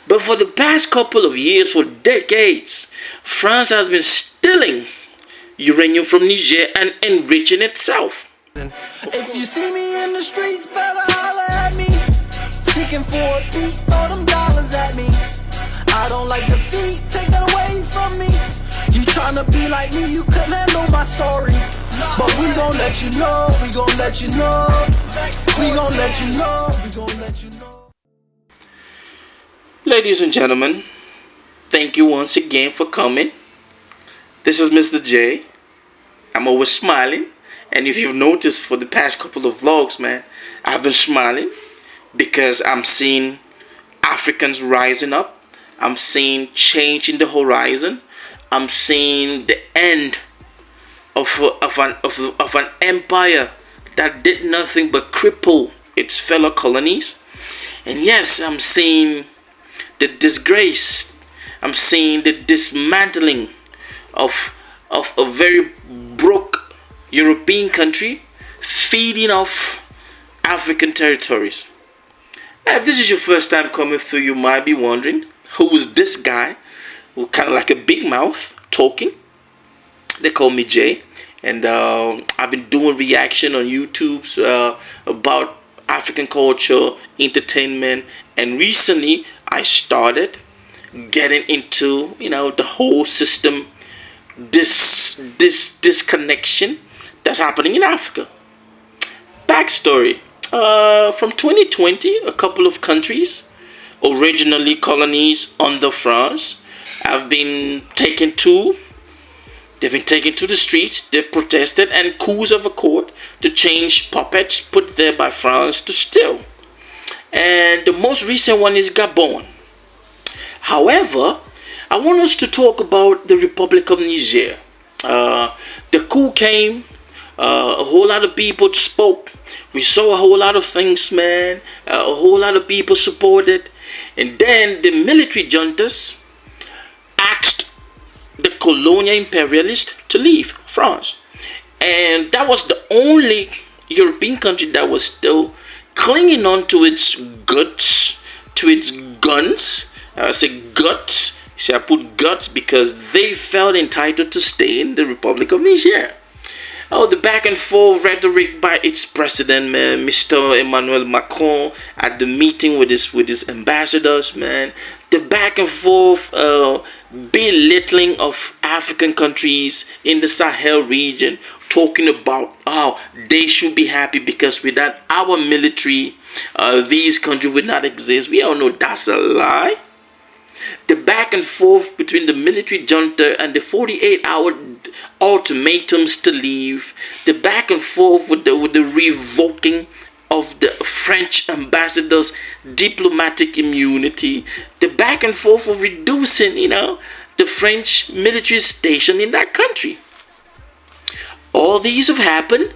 But for the past couple of years, for decades, France has been stealing uranium from Niger and enriching itself. If you see me in the streets, better holler at me. Seeking for a beat, throw them dollars at me. I don't like defeat, take that away from me. You tryna be like me, you couldn't handle my story. But we gon' let you know, we gon' let you know. We gon' let you know, we gon' let you know. Ladies and gentlemen, thank you once again for coming. This is Mr. J. I'm always smiling. And if you've noticed for the past couple of vlogs, man, I've been smiling because I'm seeing Africans rising up. I'm seeing change in the horizon. I'm seeing the end of an empire that did nothing but cripple its fellow colonies. And yes, I'm seeing the disgrace. I'm seeing the dismantling of a very broke European country feeding off African territories. Now, if this is your first time coming through, you might be wondering, who is this guy who kind of like a big mouth talking? They call me Jay, and I've been doing reaction on YouTube about African culture, entertainment, and recently I started getting into the whole system, this disconnection that's happening in Africa. Backstory: from 2020, a couple of countries, originally colonies under France, have been taken to. They've been taken to the streets. They've protested, and coups have occurred to change puppets put there by France to steal. And the most recent one is Gabon. However, I want us to talk about the Republic of Niger. The coup came. A whole lot of people spoke. We saw a whole lot of things, man. A whole lot of people supported. And then the military juntas asked the colonial imperialists to leave France. And that was the only European country that was still clinging on to its guts, to its guns. I say guts. See, I put guts because they felt entitled to stay in the Republic of Niger. Oh, the back and forth rhetoric by its president, man, Mr. Emmanuel Macron, at the meeting with his ambassadors, man. The back and forth belittling of African countries in the Sahel region, talking about how they should be happy because without our military, these countries would not exist. We all know that's a lie. The back and forth between the military junta and the 48-hour ultimatums to leave. The back and forth with the revoking of the French ambassador's diplomatic immunity. The back and forth of reducing, the French military station in that country. All these have happened.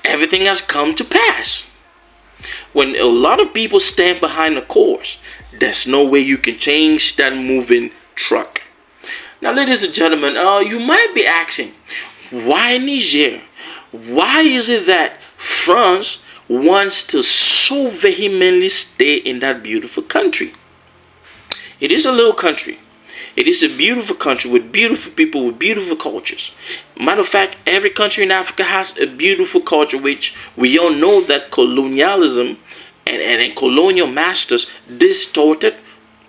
Everything has come to pass. When a lot of people stand behind a cause, there's no way you can change that moving truck. Now, ladies and gentlemen, you might be asking, why Niger? Why is it that France wants to so vehemently stay in that beautiful country? It is a little country. It is a beautiful country with beautiful people, with beautiful cultures. Matter of fact, every country in Africa has a beautiful culture, which we all know that colonialism and colonial masters distorted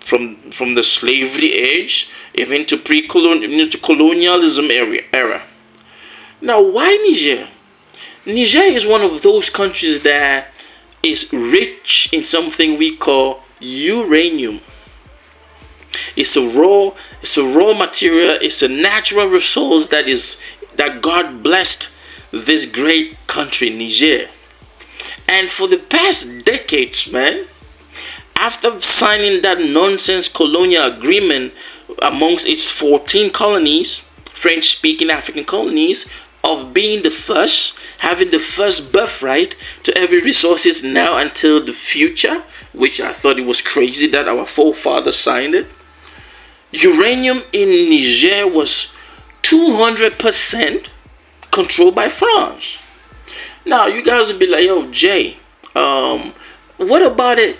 from the slavery age even to colonialism era. Now, why Niger? Niger is one of those countries that is rich in something we call uranium. It's a raw material. It's a natural resource that God blessed this great country, Niger. And for the past decades, man, after signing that nonsense colonial agreement amongst its 14 colonies, French-speaking African colonies, of being the first, having the first birthright to every resources now until the future, which I thought it was crazy that our forefathers signed it. Uranium in Niger was 200% controlled by France. Now, you guys will be like, yo, Jay, what about it?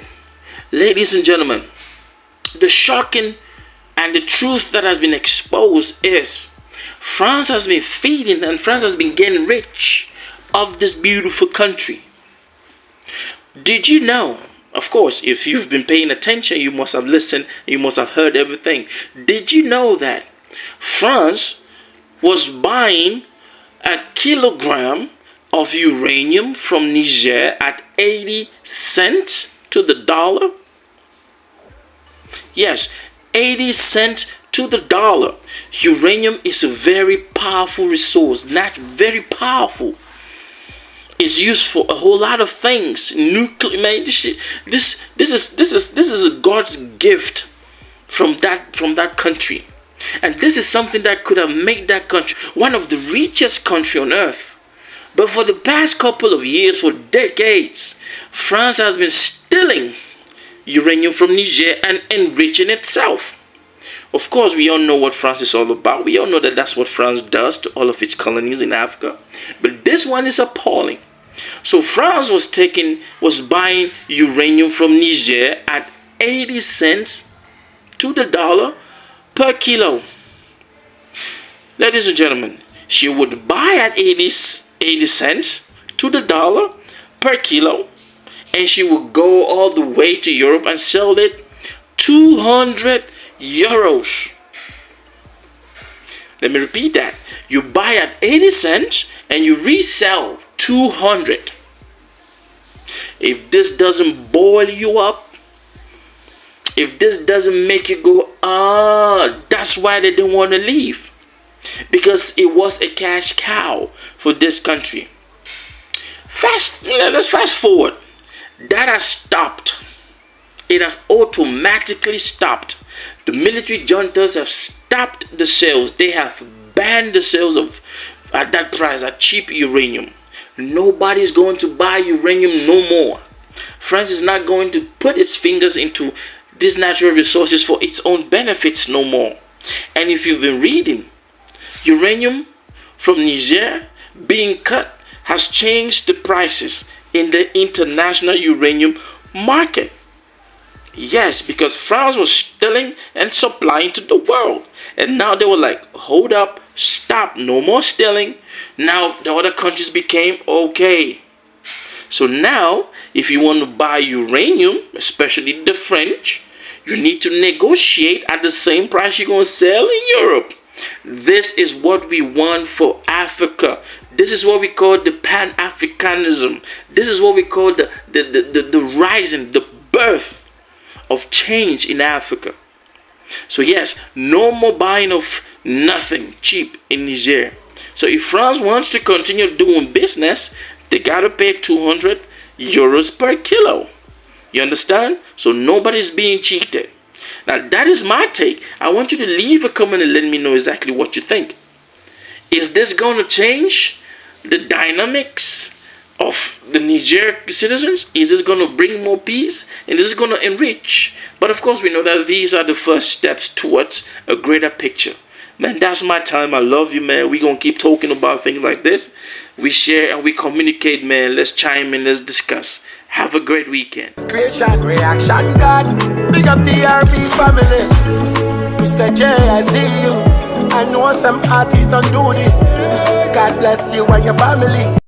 Ladies and gentlemen, the shocking and the truth that has been exposed is France has been feeding and France has been getting rich of this beautiful country. Did you know? Of course, if you've been paying attention, you must have listened, you must have heard everything. Did you know that France was buying a kilogram of uranium from Niger at 80 cents to the dollar? Yes, 80 cents to the dollar. Uranium is a very powerful resource, not very powerful. It's used for a whole lot of things. Nuclear, man, this is a God's gift from that country. And this is something that could have made that country one of the richest country on earth. But for the past couple of years, for decades, France has been stealing uranium from Niger and enriching itself. Of course, we all know what France is all about. We all know that that's what France does to all of its colonies in Africa. But this one is appalling. So France was buying uranium from Niger at 80 cents to the dollar per kilo. Ladies and gentlemen, she would buy at 80 cents to the dollar per kilo, and she would go all the way to Europe and sell it 200 euros. Let me repeat that. You buy at 80 cents and you resell 200. If this doesn't boil you up, if this doesn't make you go, that's why they didn't want to leave. Because it was a cash cow for this country. Let's fast forward. That has stopped. It has automatically stopped. The military juntas have stopped the sales. They have banned the sales of at that price, at cheap uranium. Nobody's going to buy uranium no more. France is not going to put its fingers into these natural resources for its own benefits no more. And if you've been reading, uranium from Niger being cut has changed the prices in the international uranium market. Yes, because France was stealing and supplying to the world. And now they were like, hold up, stop, no more stealing. Now the other countries became okay. So now, if you want to buy uranium, especially the French, you need to negotiate at the same price you're going to sell in Europe. This is what we want for Africa. This is what we call the Pan-Africanism. This is what we call the rising, the birth of change in Africa. So yes, no more buying of nothing cheap in Niger. So if France wants to continue doing business, they gotta pay 200 euros per kilo. You understand? So nobody's being cheated. Now that is my take. I want you to leave a comment and let me know exactly what you think. Is this going to change the dynamics of the Niger citizens? Is this going to bring more peace? And is this going to enrich? But of course we know that these are the first steps towards a greater picture. Man, that's my time. I love you, man. We're going to keep talking about things like this. We share and we communicate, man. Let's chime in. Let's discuss. Have a great weekend. Creation, reaction, God. Big up TRB family. Misterjaay, I see you. I know some artists don't do this. God bless you and your family.